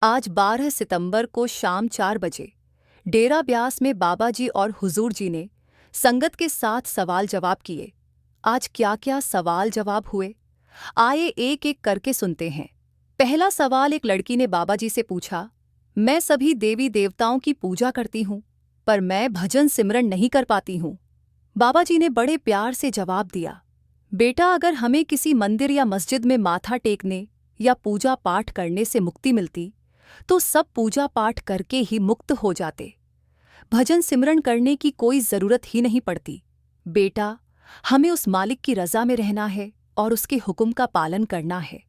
आज 12 सितंबर को शाम 4 बजे डेरा ब्यास में बाबा जी और हुजूर जी ने संगत के साथ सवाल जवाब किए। आज क्या क्या सवाल जवाब हुए, आइए एक एक करके सुनते हैं। पहला सवाल एक लड़की ने बाबा जी से पूछा, मैं सभी देवी देवताओं की पूजा करती हूँ, पर मैं भजन सिमरन नहीं कर पाती हूँ। बाबा जी ने बड़े प्यार से जवाब दिया, बेटा, अगर हमें किसी मंदिर या मस्जिद में माथा टेकने या पूजा पाठ करने से मुक्ति मिलती तो सब पूजा पाठ करके ही मुक्त हो जाते। भजन सिमरन करने की कोई जरूरत ही नहीं पड़ती। बेटा, हमें उस मालिक की रजा में रहना है और उसके हुक्म का पालन करना है।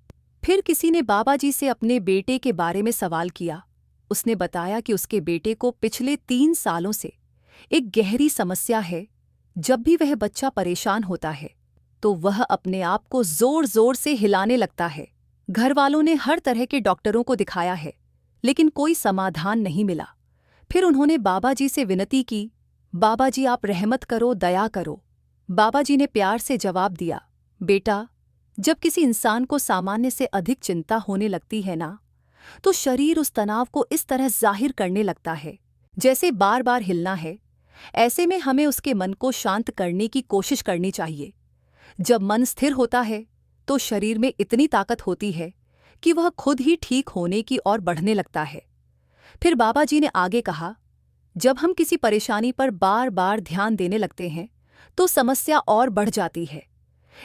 फिर किसी ने बाबा जी से अपने बेटे के बारे में सवाल किया। उसने बताया कि उसके बेटे को पिछले 3 सालों से एक गहरी समस्या है। जब भी वह बच्चा परेशान होता है तो वह अपने आप को जोर जोर से हिलाने लगता है। घर वालों ने हर तरह के डॉक्टरों को दिखाया है, लेकिन कोई समाधान नहीं मिला। फिर उन्होंने बाबा जी से विनती की, बाबा जी आप रहमत करो, दया करो। बाबा जी ने प्यार से जवाब दिया, बेटा, जब किसी इंसान को सामान्य से अधिक चिंता होने लगती है ना, तो शरीर उस तनाव को इस तरह जाहिर करने लगता है जैसे बार बार हिलना है। ऐसे में हमें उसके मन को शांत करने की कोशिश करनी चाहिए। जब मन स्थिर होता है तो शरीर में इतनी ताकत होती है कि वह खुद ही ठीक होने की ओर बढ़ने लगता है। फिर बाबा जी ने आगे कहा, जब हम किसी परेशानी पर बार बार ध्यान देने लगते हैं तो समस्या और बढ़ जाती है।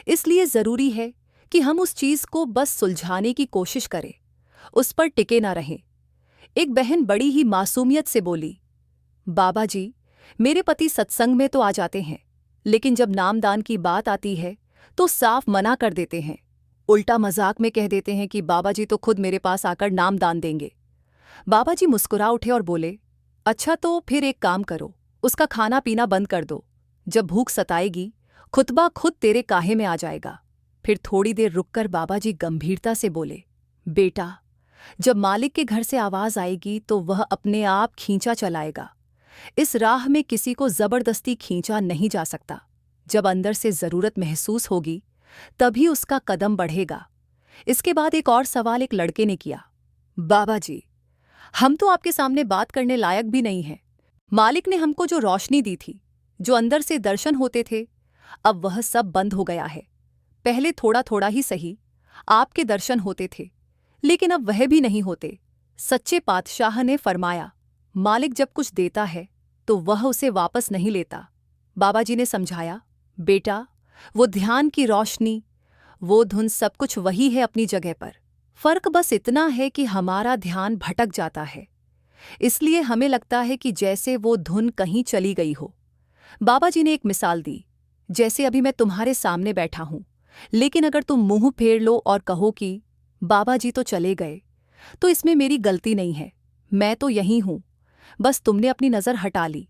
इसलिए जरूरी है कि हम उस चीज को बस सुलझाने की कोशिश करें, उस पर टिके ना रहें। एक बहन बड़ी ही मासूमियत से बोली, बाबा जी, मेरे पति सत्संग में तो आ जाते हैं, लेकिन जब नामदान की बात आती है तो साफ मना कर देते हैं। उल्टा मजाक में कह देते हैं कि बाबा जी तो खुद मेरे पास आकर नामदान देंगे। बाबा जी मुस्कुरा उठे और बोले, अच्छा तो फिर एक काम करो, उसका खाना पीना बंद कर दो। जब भूख सताएगी खुतबा खुद तेरे काहे में आ जाएगा। फिर थोड़ी देर रुककर बाबा जी गंभीरता से बोले, बेटा, जब मालिक के घर से आवाज आएगी तो वह अपने आप खींचा चलाएगा। इस राह में किसी को जबरदस्ती खींचा नहीं जा सकता। जब अंदर से जरूरत महसूस होगी तभी उसका कदम बढ़ेगा। इसके बाद एक और सवाल एक लड़के ने किया, बाबा जी, हम तो आपके सामने बात करने लायक भी नहीं हैं। मालिक ने हमको जो रोशनी दी थी, जो अंदर से दर्शन होते थे, अब वह सब बंद हो गया है। पहले थोड़ा थोड़ा ही सही आपके दर्शन होते थे, लेकिन अब वह भी नहीं होते। सच्चे पातशाह ने फरमाया, मालिक जब कुछ देता है तो वह उसे वापस नहीं लेता। बाबा जी ने समझाया, बेटा, वो ध्यान की रोशनी, वो धुन, सब कुछ वही है अपनी जगह पर। फर्क बस इतना है कि हमारा ध्यान भटक जाता है, इसलिए हमें लगता है कि जैसे वो धुन कहीं चली गई हो। बाबा जी ने एक मिसाल दी, जैसे अभी मैं तुम्हारे सामने बैठा हूं, लेकिन अगर तुम मुंह फेर लो और कहो कि बाबा जी तो चले गए, तो इसमें मेरी गलती नहीं है, मैं तो यहीं हूं, बस तुमने अपनी नज़र हटा ली।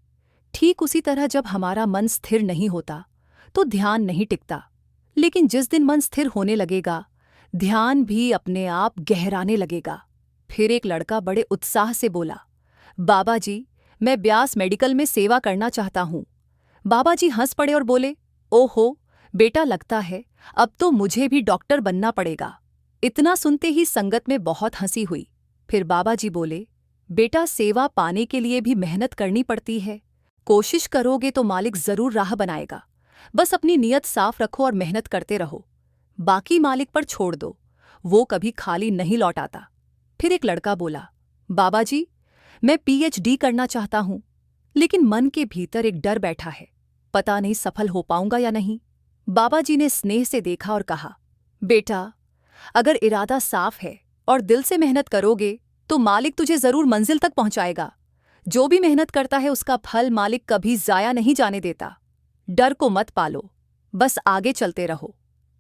ठीक उसी तरह जब हमारा मन स्थिर नहीं होता तो ध्यान नहीं टिकता, लेकिन जिस दिन मन स्थिर होने लगेगा ध्यान भी अपने आप गहराने लगेगा। फिर एक लड़का बड़े उत्साह से बोला, बाबा जी, मैं ब्यास मेडिकल में सेवा करना चाहता हूँ। बाबा जी हंस पड़े और बोले, ओहो बेटा, लगता है अब तो मुझे भी डॉक्टर बनना पड़ेगा। इतना सुनते ही संगत में बहुत हंसी हुई। फिर बाबा जी बोले, बेटा, सेवा पाने के लिए भी मेहनत करनी पड़ती है। कोशिश करोगे तो मालिक जरूर राह बनाएगा। बस अपनी नीयत साफ रखो और मेहनत करते रहो। बाकी मालिक पर छोड़ दो, वो कभी खाली नहीं लौट आता। फिर एक लड़का बोला, बाबा जी, मैं पीएचडी करना चाहता हूं, लेकिन मन के भीतर एक डर बैठा है, पता नहीं सफल हो पाऊंगा या नहीं। बाबा जी ने स्नेह से देखा और कहा, बेटा, अगर इरादा साफ है और दिल से मेहनत करोगे तो मालिक तुझे जरूर मंजिल तक पहुंचाएगा। जो भी मेहनत करता है उसका फल मालिक कभी जाया नहीं जाने देता। डर को मत पालो, बस आगे चलते रहो।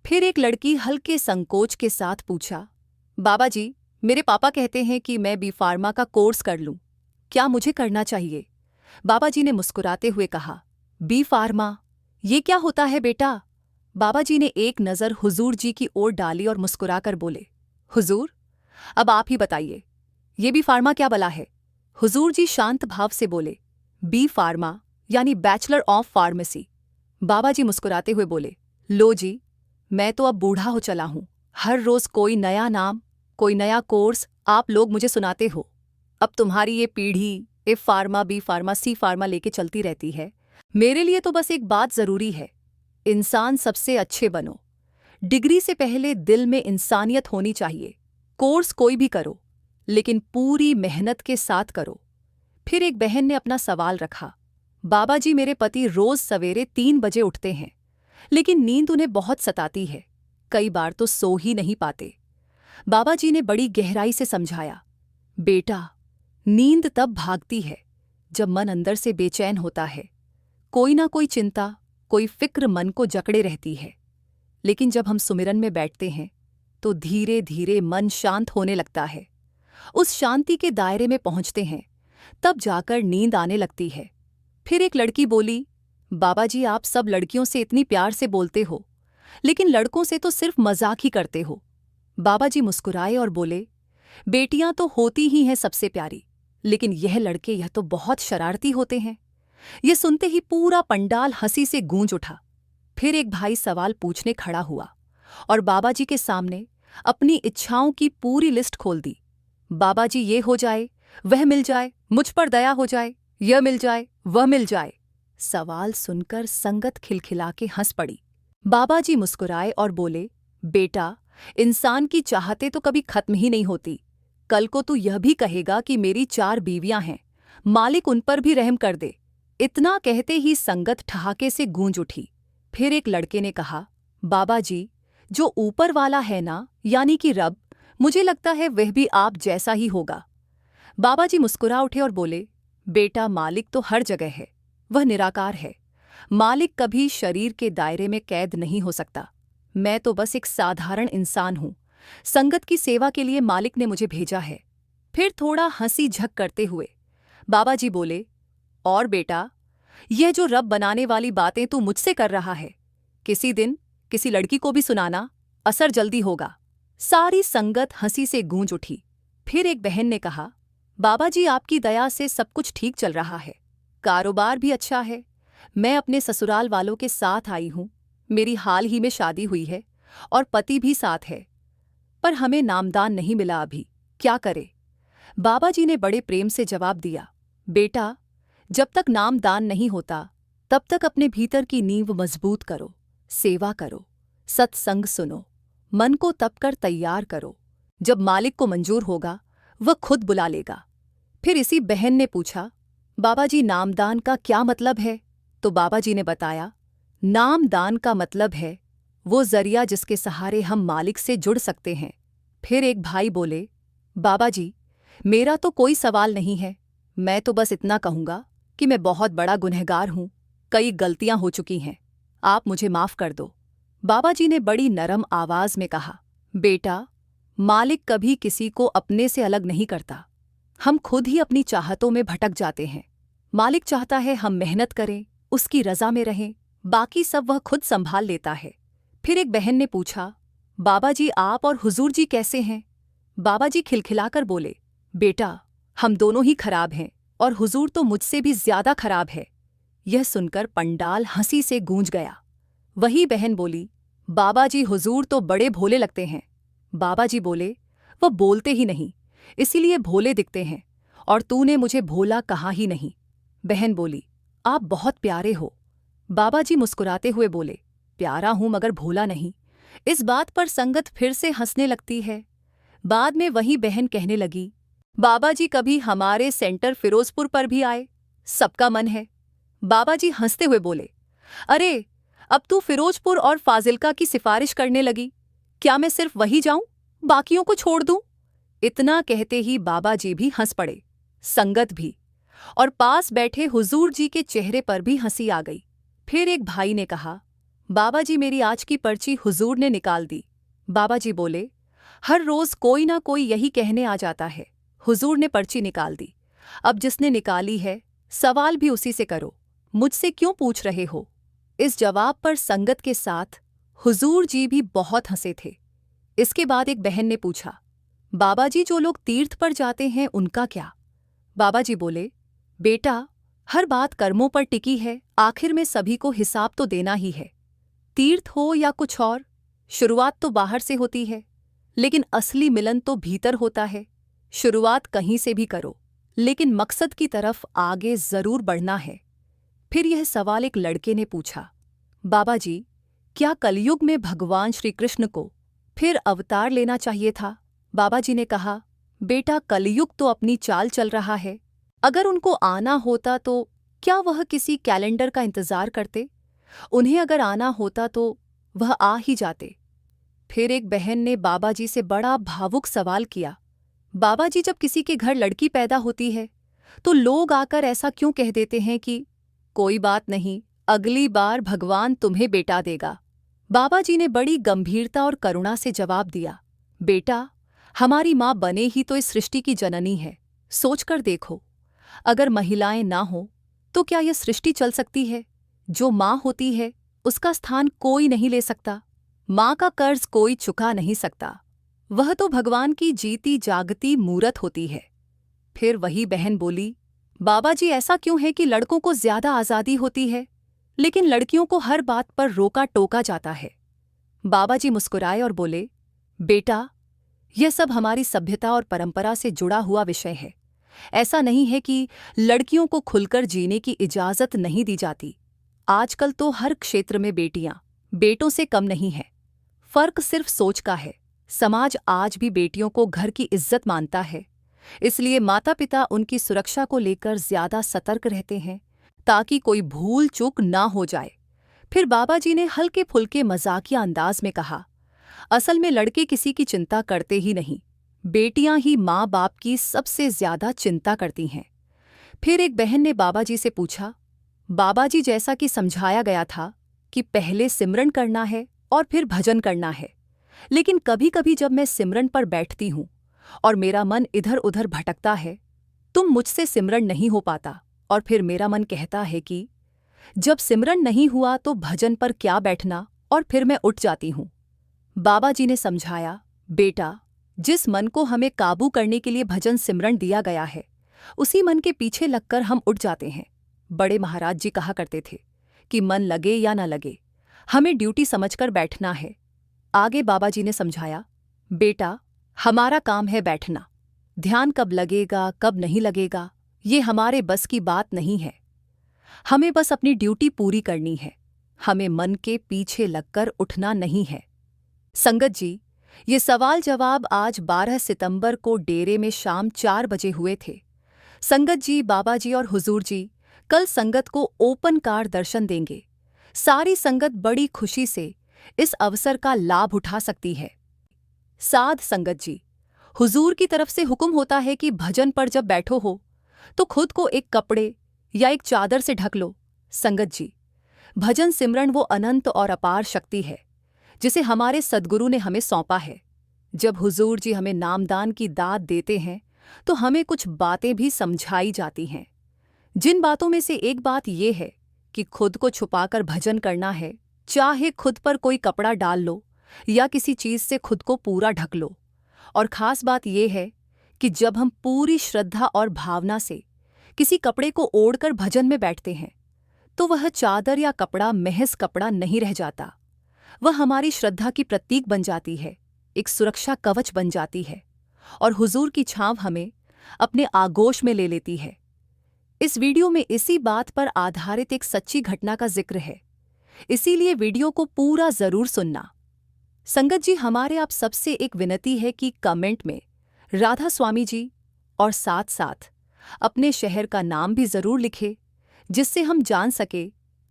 फिर एक लड़की हल्के संकोच के साथ पूछा, बाबा जी, मेरे पापा कहते हैं कि मैं बी फार्मा का कोर्स कर लूं, क्या मुझे करना चाहिए? बाबा जी ने मुस्कुराते हुए कहा, बी फार्मा, ये क्या होता है बेटा? बाबा जी ने एक नज़र हुजूर जी की ओर डाली और मुस्कुराकर बोले, हुजूर, अब आप ही बताइए, ये बी फार्मा क्या बला है? हुजूर जी शांत भाव से बोले, बी फार्मा यानी बैचलर ऑफ फार्मेसी। बाबा जी मुस्कुराते हुए बोले, लो जी, मैं तो अब बूढ़ा हो चला हूं, हर रोज कोई नया नाम, कोई नया कोर्स आप लोग मुझे सुनाते हो। अब तुम्हारी ये पीढ़ी ए फार्मा बी फार्मा सी फार्मा लेके चलती रहती है। मेरे लिए तो बस एक बात जरूरी है, इंसान सबसे अच्छे बनो। डिग्री से पहले दिल में इंसानियत होनी चाहिए। कोर्स कोई भी करो, लेकिन पूरी मेहनत के साथ करो। फिर एक बहन ने अपना सवाल रखा, बाबा जी मेरे पति रोज सवेरे 3 बजे उठते हैं, लेकिन नींद उन्हें बहुत सताती है, कई बार तो सो ही नहीं पाते। बाबा जी ने बड़ी गहराई से समझाया, बेटा नींद तब भागती है जब मन अंदर से बेचैन होता है। कोई ना कोई चिंता, कोई फिक्र मन को जकड़े रहती है, लेकिन जब हम सुमिरन में बैठते हैं तो धीरे धीरे मन शांत होने लगता है। उस शांति के दायरे में पहुंचते हैं, तब जाकर नींद आने लगती है। फिर एक लड़की बोली, बाबा जी आप सब लड़कियों से इतनी प्यार से बोलते हो, लेकिन लड़कों से तो सिर्फ मजाक ही करते हो। बाबा जी मुस्कुराए और बोले, बेटियां तो होती ही हैं सबसे प्यारी, लेकिन यह तो बहुत शरारती होते हैं। ये सुनते ही पूरा पंडाल हंसी से गूंज उठा। फिर एक भाई सवाल पूछने खड़ा हुआ और बाबा जी के सामने अपनी इच्छाओं की पूरी लिस्ट खोल दी। बाबा जी ये हो जाए, वह मिल जाए, मुझ पर दया हो जाए, यह मिल जाए, वह मिल जाए। सवाल सुनकर संगत खिलखिला के हंस पड़ी। बाबा जी मुस्कुराए और बोले, बेटा इंसान की चाहते तो कभी खत्म ही नहीं होती। कल को तू यह भी कहेगा कि मेरी 4 बीवियां हैं, मालिक उन पर भी रहम कर दे। इतना कहते ही संगत ठहाके से गूंज उठी। फिर एक लड़के ने कहा, बाबा जी जो ऊपर वाला है ना, यानी कि रब, मुझे लगता है वह भी आप जैसा ही होगा। बाबा जी मुस्कुरा उठे और बोले, बेटा मालिक तो हर जगह है, वह निराकार है। मालिक कभी शरीर के दायरे में कैद नहीं हो सकता। मैं तो बस एक साधारण इंसान हूं। संगत की सेवा के लिए मालिक ने मुझे भेजा है। फिर थोड़ा हंसी झक करते हुए बाबा जी बोले, और बेटा यह जो रब बनाने वाली बातें तू मुझसे कर रहा है, किसी दिन किसी लड़की को भी सुनाना, असर जल्दी होगा। सारी संगत हंसी से गूंज उठी। फिर एक बहन ने कहा, बाबा जी आपकी दया से सब कुछ ठीक चल रहा है, कारोबार भी अच्छा है। मैं अपने ससुराल वालों के साथ आई हूं। मेरी हाल ही में शादी हुई है और पति भी साथ है, पर हमें नामदान नहीं मिला अभी, क्या करे। बाबा जी ने बड़े प्रेम से जवाब दिया, बेटा जब तक नामदान नहीं होता तब तक अपने भीतर की नींव मजबूत करो, सेवा करो, सत्संग सुनो, मन को तप कर तैयार करो। जब मालिक को मंजूर होगा वह खुद बुला लेगा। फिर इसी बहन ने पूछा, बाबा जी नामदान का क्या मतलब है? तो बाबा जी ने बताया, नामदान का मतलब है वो जरिया जिसके सहारे हम मालिक से जुड़ सकते हैं। फिर एक भाई बोले, बाबा जी मेरा तो कोई सवाल नहीं है, मैं तो बस इतना कहूँगा कि मैं बहुत बड़ा गुनहगार हूँ, कई गलतियां हो चुकी हैं, आप मुझे माफ़ कर दो। बाबा जी ने बड़ी नरम आवाज़ में कहा, बेटा मालिक कभी किसी को अपने से अलग नहीं करता, हम खुद ही अपनी चाहतों में भटक जाते हैं। मालिक चाहता है हम मेहनत करें, उसकी रज़ा में रहें, बाकी सब वह खुद संभाल लेता है। फिर एक बहन ने पूछा, बाबा जी आप और हुजूर जी कैसे हैं? बाबा जी खिलखिलाकर बोले, बेटा हम दोनों ही खराब हैं और हुजूर तो मुझसे भी ज्यादा खराब है। यह सुनकर पंडाल हंसी से गूंज गया। वही बहन बोली, बाबा जी हुजूर तो बड़े भोले लगते हैं। बाबा जी बोले, वह बोलते ही नहीं, इसीलिए भोले दिखते हैं, और तूने मुझे भोला कहा ही नहीं। बहन बोली, आप बहुत प्यारे हो। बाबा जी मुस्कुराते हुए बोले, प्यारा हूं मगर भोला नहीं। इस बात पर संगत फिर से हंसने लगती है। बाद में वही बहन कहने लगी, बाबा जी कभी हमारे सेंटर फिरोजपुर पर भी आए, सबका मन है। बाबा जी हंसते हुए बोले, अरे अब तू फिरोजपुर और फाजिल्का की सिफारिश करने लगी, क्या मैं सिर्फ वही जाऊं, बाकियों को छोड़ दूं? इतना कहते ही बाबा जी भी हंस पड़े, संगत भी, और पास बैठे हुजूर जी के चेहरे पर भी हंसी आ गई। फिर एक भाई ने कहा, बाबा जी मेरी आज की पर्ची हुजूर ने निकाल दी। बाबा जी बोले, हर रोज कोई ना कोई यही कहने आ जाता है, हुजूर ने पर्ची निकाल दी, अब जिसने निकाली है सवाल भी उसी से करो, मुझसे क्यों पूछ रहे हो? इस जवाब पर संगत के साथ हुजूर जी भी बहुत हंसे थे। इसके बाद एक बहन ने पूछा, बाबा जी जो लोग तीर्थ पर जाते हैं उनका क्या? बाबा जी बोले, बेटा हर बात कर्मों पर टिकी है, आखिर में सभी को हिसाब तो देना ही है। तीर्थ हो या कुछ और, शुरुआत तो बाहर से होती है, लेकिन असली मिलन तो भीतर होता है। शुरुआत कहीं से भी करो, लेकिन मकसद की तरफ आगे जरूर बढ़ना है। फिर यह सवाल एक लड़के ने पूछा, बाबा जी, क्या कलयुग में भगवान श्री कृष्ण को फिर अवतार लेना चाहिए था? बाबा जी ने कहा, बेटा, कलयुग तो अपनी चाल चल रहा है। अगर उनको आना होता तो क्या वह किसी कैलेंडर का इंतजार करते? उन्हें अगर आना होता तो वह आ ही जाते। फिर एक बहन ने बाबा जी से बड़ा भावुक सवाल किया, बाबा जी, जब किसी के घर लड़की पैदा होती है तो लोग आकर ऐसा क्यों कह देते हैं कि कोई बात नहीं, अगली बार भगवान तुम्हें बेटा देगा? बाबा जी ने बड़ी गंभीरता और करुणा से जवाब दिया, बेटा, हमारी माँ बने ही तो इस सृष्टि की जननी है। सोचकर देखो, अगर महिलाएं ना हो तो क्या यह सृष्टि चल सकती है? जो माँ होती है उसका स्थान कोई नहीं ले सकता। माँ का कर्ज कोई चुका नहीं सकता। वह तो भगवान की जीती जागती मूरत होती है। फिर वही बहन बोली, बाबा जी, ऐसा क्यों है कि लड़कों को ज्यादा आज़ादी होती है लेकिन लड़कियों को हर बात पर रोका टोका जाता है? बाबा जी मुस्कुराए और बोले, बेटा, यह सब हमारी सभ्यता और परंपरा से जुड़ा हुआ विषय है। ऐसा नहीं है कि लड़कियों को खुलकर जीने की इजाजत नहीं दी जाती। आजकल तो हर क्षेत्र में बेटियां बेटों से कम नहीं है। फर्क सिर्फ सोच का है। समाज आज भी बेटियों को घर की इज्जत मानता है, इसलिए माता पिता उनकी सुरक्षा को लेकर ज्यादा सतर्क रहते हैं ताकि कोई भूल चूक ना हो जाए। फिर बाबा जी ने हल्के फुल्के मजाकिया अंदाज में कहा, असल में लड़के किसी की चिंता करते ही नहीं, बेटियां ही माँ बाप की सबसे ज्यादा चिंता करती हैं। फिर एक बहन ने बाबा जी से पूछा, बाबा जी, जैसा कि समझाया गया था कि पहले सिमरन करना है और फिर भजन करना है, लेकिन कभी कभी जब मैं सिमरन पर बैठती हूँ और मेरा मन इधर उधर भटकता है, तुम मुझसे सिमरन नहीं हो पाता और फिर मेरा मन कहता है कि जब सिमरन नहीं हुआ तो भजन पर क्या बैठना, और फिर मैं उठ जाती हूँ। बाबा जी ने समझाया, बेटा, जिस मन को हमें काबू करने के लिए भजन सिमरन दिया गया है उसी मन के पीछे लगकर हम उठ जाते हैं। बड़े महाराज जी कहा करते थे कि मन लगे या न लगे, हमें ड्यूटी समझकर बैठना है। आगे बाबा जी ने समझाया, बेटा, हमारा काम है बैठना। ध्यान कब लगेगा कब नहीं लगेगा ये हमारे बस की बात नहीं है। हमें बस अपनी ड्यूटी पूरी करनी है। हमें मन के पीछे लगकर उठना नहीं है। संगत जी, ये सवाल जवाब आज 12 सितंबर को डेरे में शाम 4 बजे हुए थे। संगत जी, बाबा जी और हुजूर जी कल संगत को ओपन कार दर्शन देंगे। सारी संगत बड़ी खुशी से इस अवसर का लाभ उठा सकती है। साध संगत जी, हुजूर की तरफ से हुक्म होता है कि भजन पर जब बैठो हो तो खुद को एक कपड़े या एक चादर से ढक लो। संगत जी, भजन सिमरन वो अनंत और अपार शक्ति है जिसे हमारे सद्गुरु ने हमें सौंपा है। जब हुजूर जी हमें नामदान की दात देते हैं तो हमें कुछ बातें भी समझाई जाती हैं, जिन बातों में से एक बात यह है कि खुद को छुपाकर भजन करना है, चाहे खुद पर कोई कपड़ा डाल लो या किसी चीज से खुद को पूरा ढक लो। और खास बात यह है कि जब हम पूरी श्रद्धा और भावना से किसी कपड़े को ओढ़कर भजन में बैठते हैं तो वह चादर या कपड़ा महज कपड़ा नहीं रह जाता, वह हमारी श्रद्धा की प्रतीक बन जाती है, एक सुरक्षा कवच बन जाती है और हुजूर की छांव हमें अपने आगोश में ले लेती है। इस वीडियो में इसी बात पर आधारित एक सच्ची घटना का जिक्र है, इसीलिए वीडियो को पूरा जरूर सुनना। संगत जी, हमारे आप सबसे एक विनती है कि कमेंट में राधा स्वामी जी और साथ साथ अपने शहर का नाम भी जरूर लिखे, जिससे हम जान सके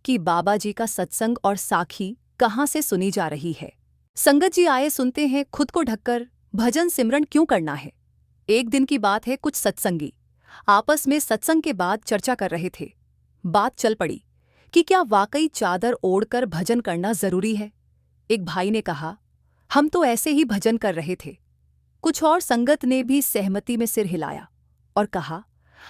कि बाबा जी का सत्संग और साखी कहाँ से सुनी जा रही है। संगत जी, आए सुनते हैं खुद को ढककर भजन सिमरन क्यों करना है। एक दिन की बात है, कुछ सत्संगी आपस में सत्संग के बाद चर्चा कर रहे थे। बात चल पड़ी कि क्या वाकई चादर ओढ़कर भजन करना जरूरी है। एक भाई ने कहा, हम तो ऐसे ही भजन कर रहे थे। कुछ और संगत ने भी सहमति में सिर हिलाया और कहा,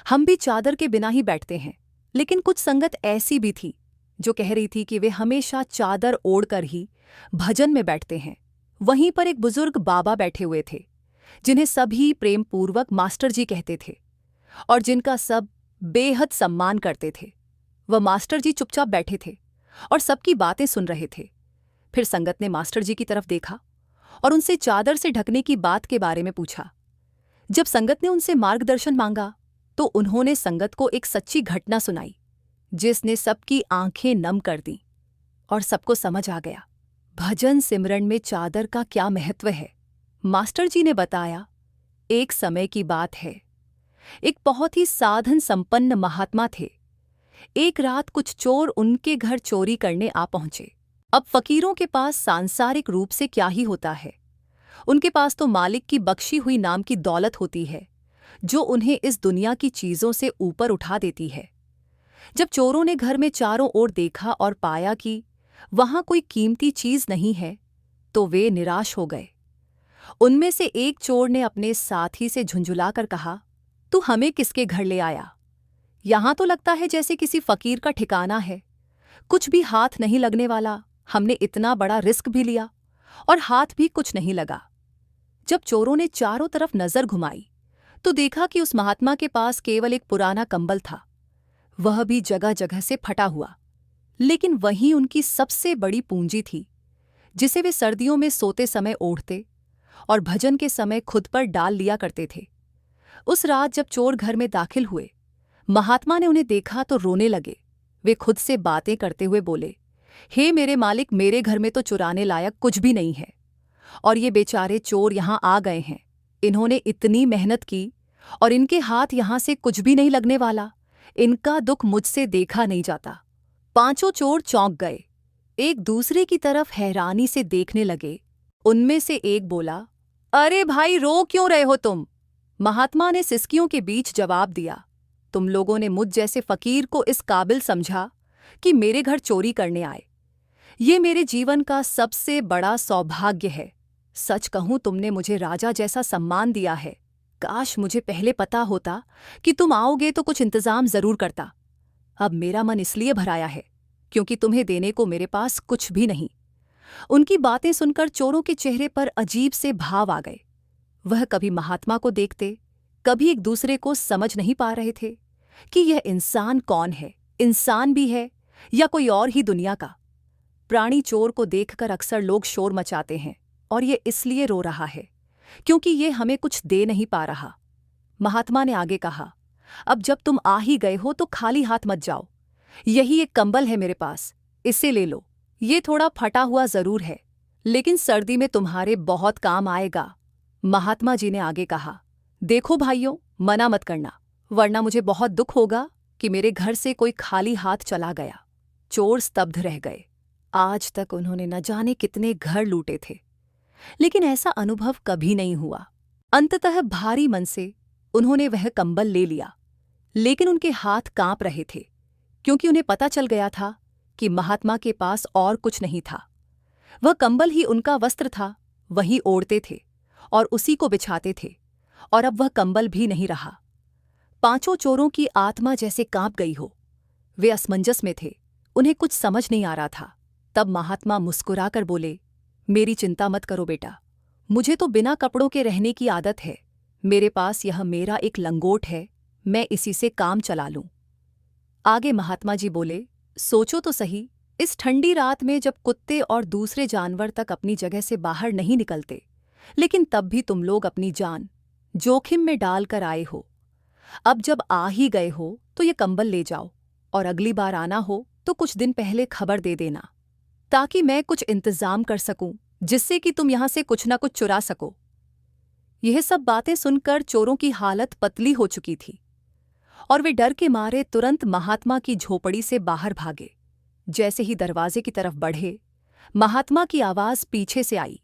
हम भी चादर के बिना ही बैठते हैं। लेकिन कुछ संगत ऐसी भी थी जो कह रही थी कि वे हमेशा चादर ओढ़कर ही भजन में बैठते हैं। वहीं पर एक बुजुर्ग बाबा बैठे हुए थे जिन्हें सभी प्रेम पूर्वक मास्टर जी कहते थे और जिनका सब बेहद सम्मान करते थे। वह मास्टर जी चुपचाप बैठे थे और सबकी बातें सुन रहे थे। फिर संगत ने मास्टर जी की तरफ देखा और उनसे चादर से ढकने की बात के बारे में पूछा। जब संगत ने उनसे मार्गदर्शन मांगा तो उन्होंने संगत को एक सच्ची घटना सुनाई, जिसने सबकी आंखें नम कर दी और सबको समझ आ गया भजन सिमरन में चादर का क्या महत्व है। मास्टर जी ने बताया, एक समय की बात है, एक बहुत ही साधन संपन्न महात्मा थे। एक रात कुछ चोर उनके घर चोरी करने आ पहुंचे। अब फकीरों के पास सांसारिक रूप से क्या ही होता है, उनके पास तो मालिक की बख्शी हुई नाम की दौलत होती है, जो उन्हें इस दुनिया की चीजों से ऊपर उठा देती है। जब चोरों ने घर में चारों ओर देखा और पाया कि वहां कोई कीमती चीज नहीं है, तो वे निराश हो गए। उनमें से एक चोर ने अपने साथी से झुंझुलाकर कहा, तू हमें किसके घर ले आया? यहां तो लगता है जैसे किसी फकीर का ठिकाना है, कुछ भी हाथ नहीं लगने वाला। हमने इतना बड़ा रिस्क भी लिया और हाथ भी कुछ नहीं लगा। जब चोरों ने चारों तरफ नजर घुमाई तो देखा कि उस महात्मा के पास केवल एक पुराना कंबल था, वह भी जगह जगह से फटा हुआ। लेकिन वही उनकी सबसे बड़ी पूंजी थी, जिसे वे सर्दियों में सोते समय ओढ़ते और भजन के समय खुद पर डाल लिया करते थे। उस रात जब चोर घर में दाखिल हुए, महात्मा ने उन्हें देखा तो रोने लगे। वे खुद से बातें करते हुए बोले, हे मेरे मालिक, मेरे घर में तो चुराने लायक कुछ भी नहीं है, और ये बेचारे चोर यहाँ आ गए हैं। इन्होंने इतनी मेहनत की और इनके हाथ यहाँ से कुछ भी नहीं लगने वाला। इनका दुख मुझसे देखा नहीं जाता। पांचों चोर चौंक गए, एक दूसरे की तरफ हैरानी से देखने लगे। उनमें से एक बोला, अरे भाई, रो क्यों रहे हो तुम? महात्मा ने सिसकियों के बीच जवाब दिया, तुम लोगों ने मुझ जैसे फकीर को इस काबिल समझा कि मेरे घर चोरी करने आए। ये मेरे जीवन का सबसे बड़ा सौभाग्य है। सच कहूं, तुमने मुझे राजा जैसा सम्मान दिया है। काश मुझे पहले पता होता कि तुम आओगे तो कुछ इंतजाम जरूर करता। अब मेरा मन इसलिए भराया है क्योंकि तुम्हें देने को मेरे पास कुछ भी नहीं। उनकी बातें सुनकर चोरों के चेहरे पर अजीब से भाव आ गए। वह कभी महात्मा को देखते, कभी एक दूसरे को समझ नहीं पा रहे थे कि यह इंसान कौन है, इंसान भी है या कोई और ही दुनिया का। प्राणी चोर को देखकर अक्सर लोग शोर मचाते हैं, और ये इसलिए रो रहा है क्योंकि ये हमें कुछ दे नहीं पा रहा। महात्मा ने आगे कहा, अब जब तुम आ ही गए हो तो खाली हाथ मत जाओ। यही एक कंबल है मेरे पास, इसे ले लो। ये थोड़ा फटा हुआ जरूर है, लेकिन सर्दी में तुम्हारे बहुत काम आएगा। महात्मा जी ने आगे कहा, देखो भाइयों, मना मत करना, वरना मुझे बहुत दुख होगा कि मेरे घर से कोई खाली हाथ चला गया। चोर स्तब्ध रह गए। आज तक उन्होंने न जाने कितने घर लूटे थे, लेकिन ऐसा अनुभव कभी नहीं हुआ। अंततः भारी मन से उन्होंने वह कंबल ले लिया, लेकिन उनके हाथ कांप रहे थे क्योंकि उन्हें पता चल गया था कि महात्मा के पास और कुछ नहीं था। वह कंबल ही उनका वस्त्र था, वही ओढ़ते थे और उसी को बिछाते थे, और अब वह कंबल भी नहीं रहा। पांचों चोरों की आत्मा जैसे कांप गई हो। वे असमंजस में थे, उन्हें कुछ समझ नहीं आ रहा था। तब महात्मा मुस्कुराकर बोले, मेरी चिंता मत करो बेटा, मुझे तो बिना कपड़ों के रहने की आदत है। मेरे पास यह मेरा एक लंगोट है, मैं इसी से काम चला लूं। आगे महात्मा जी बोले, सोचो तो सही, इस ठंडी रात में जब कुत्ते और दूसरे जानवर तक अपनी जगह से बाहर नहीं निकलते, लेकिन तब भी तुम लोग अपनी जान जोखिम में डालकर आए हो। अब जब आ ही गए हो तो ये कंबल ले जाओ, और अगली बार आना हो तो कुछ दिन पहले खबर दे देना, ताकि मैं कुछ इंतजाम कर सकूं, जिससे कि तुम यहां से कुछ ना कुछ चुरा सको। यह सब बातें सुनकर चोरों की हालत पतली हो चुकी थी, और वे डर के मारे तुरंत महात्मा की झोपड़ी से बाहर भागे। जैसे ही दरवाजे की तरफ बढ़े, महात्मा की आवाज पीछे से आई,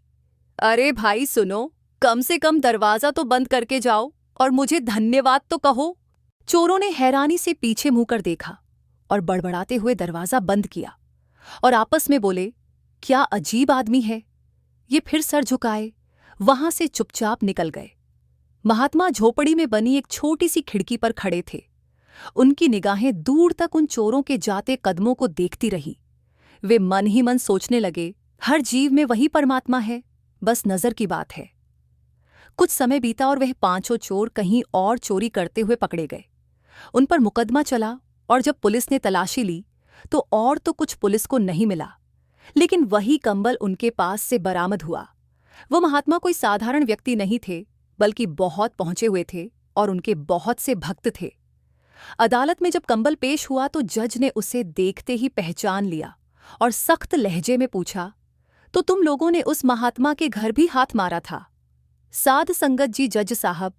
अरे भाई सुनो, कम से कम दरवाजा तो बंद करके जाओ और मुझे धन्यवाद तो कहो। चोरों ने हैरानी से पीछे मुंह कर देखा और बड़बड़ाते हुए दरवाजा बंद किया और आपस में बोले, क्या अजीब आदमी है। ये फिर सर झुकाए वहां से चुपचाप निकल गए। महात्मा झोपड़ी में बनी एक छोटी सी खिड़की पर खड़े थे। उनकी निगाहें दूर तक उन चोरों के जाते कदमों को देखती रही। वे मन ही मन सोचने लगे, हर जीव में वही परमात्मा है, बस नजर की बात है। कुछ समय बीता और वह पांचों चोर कहीं और चोरी करते हुए पकड़े गए। उन पर मुकदमा चला, और जब पुलिस ने तलाशी ली तो और तो कुछ पुलिस को नहीं मिला, लेकिन वही कंबल उनके पास से बरामद हुआ। वो महात्मा कोई साधारण व्यक्ति नहीं थे, बल्कि बहुत पहुंचे हुए थे और उनके बहुत से भक्त थे। अदालत में जब कंबल पेश हुआ तो जज ने उसे देखते ही पहचान लिया और सख्त लहजे में पूछा, तो तुम लोगों ने उस महात्मा के घर भी हाथ मारा था? साध संगत जी, जज साहब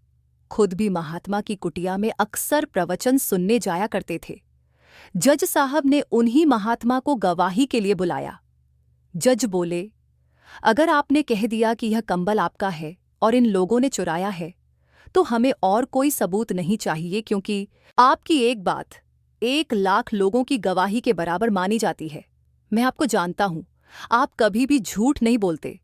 खुद भी महात्मा की कुटिया में अक्सर प्रवचन सुनने जाया करते थे। जज साहब ने उन्हीं महात्मा को गवाही के लिए बुलाया। जज बोले, अगर आपने कह दिया कि यह कंबल आपका है और इन लोगों ने चुराया है, तो हमें और कोई सबूत नहीं चाहिए, क्योंकि आपकी एक बात 1,00,000 लोगों की गवाही के बराबर मानी जाती है। मैं आपको जानता हूं, आप कभी भी झूठ नहीं बोलते।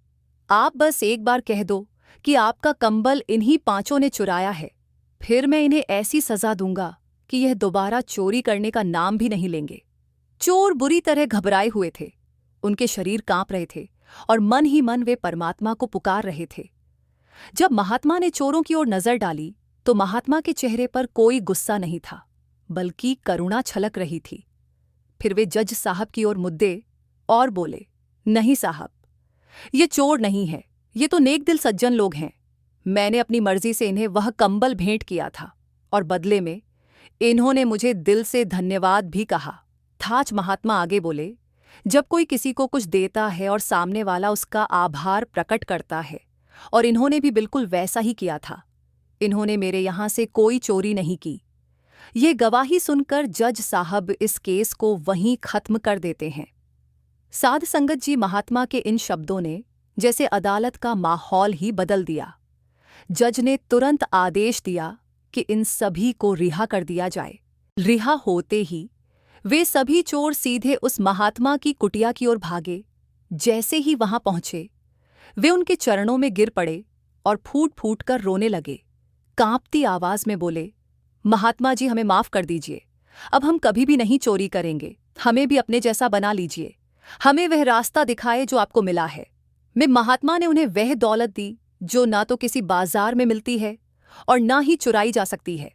आप बस एक बार कह दो कि आपका कंबल इन्हीं 5 ने चुराया है, फिर मैं इन्हें ऐसी सजा दूंगा कि यह दोबारा चोरी करने का नाम भी नहीं लेंगे। चोर बुरी तरह घबराए हुए थे, उनके शरीर कांप रहे थे और मन ही मन वे परमात्मा को पुकार रहे थे। जब महात्मा ने चोरों की ओर नजर डाली तो महात्मा के चेहरे पर कोई गुस्सा नहीं था, बल्कि करुणा छलक रही थी। फिर वे जज साहब की ओर मुद्दे और बोले, नहीं साहब, ये चोर नहीं है, ये तो नेक दिल सज्जन लोग हैं। मैंने अपनी मर्जी से इन्हें वह कंबल भेंट किया था और बदले में इन्होंने मुझे दिल से धन्यवाद भी कहा। थाच महात्मा आगे बोले, जब कोई किसी को कुछ देता है और सामने वाला उसका आभार प्रकट करता है, और इन्होंने भी बिल्कुल वैसा ही किया था। इन्होंने मेरे यहां से कोई चोरी नहीं की। ये गवाही सुनकर जज साहब इस केस को वहीं खत्म कर देते हैं। साध संगत जी, महात्मा के इन शब्दों ने जैसे अदालत का माहौल ही बदल दिया। जज ने तुरंत आदेश दिया कि इन सभी को रिहा कर दिया जाए। रिहा होते ही वे सभी चोर सीधे उस महात्मा की कुटिया की ओर भागे। जैसे ही वहां पहुंचे, वे उनके चरणों में गिर पड़े और फूट फूट कर रोने लगे। कांपती आवाज में बोले, महात्मा जी, हमें माफ कर दीजिए, अब हम कभी भी नहीं चोरी करेंगे। हमें भी अपने जैसा बना लीजिए, हमें वह रास्ता दिखाए जो आपको मिला है। में महात्मा ने उन्हें वह दौलत दी जो ना तो किसी बाजार में मिलती है और ना ही चुराई जा सकती है।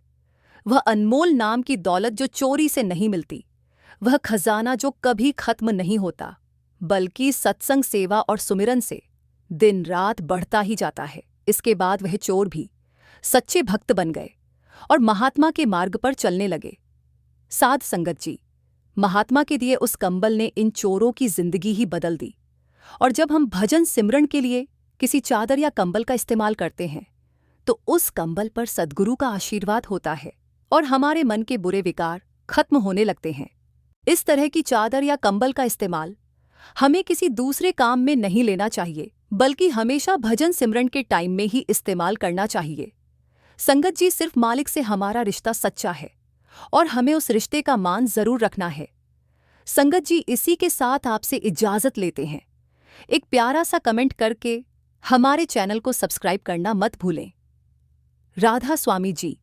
वह अनमोल नाम की दौलत जो चोरी से नहीं मिलती, वह खजाना जो कभी खत्म नहीं होता, बल्कि सत्संग, सेवा और सुमिरन से दिन रात बढ़ता ही जाता है। इसके बाद वह चोर भी सच्चे भक्त बन गए और महात्मा के मार्ग पर चलने लगे। साध संगत जी, महात्मा के दिए उस कंबल ने इन चोरों की जिंदगी ही बदल दी। और जब हम भजन सिमरन के लिए किसी चादर या कंबल का इस्तेमाल करते हैं, तो उस कंबल पर सद्गुरु का आशीर्वाद होता है और हमारे मन के बुरे विकार खत्म होने लगते हैं। इस तरह की चादर या कंबल का इस्तेमाल हमें किसी दूसरे काम में नहीं लेना चाहिए, बल्कि हमेशा भजन सिमरन के टाइम में ही इस्तेमाल करना चाहिए। संगत जी, सिर्फ मालिक से हमारा रिश्ता सच्चा है और हमें उस रिश्ते का मान जरूर रखना है। संगत जी, इसी के साथ आपसे इजाजत लेते हैं। एक प्यारा सा कमेंट करके हमारे चैनल को सब्सक्राइब करना मत भूलें। राधा स्वामी जी।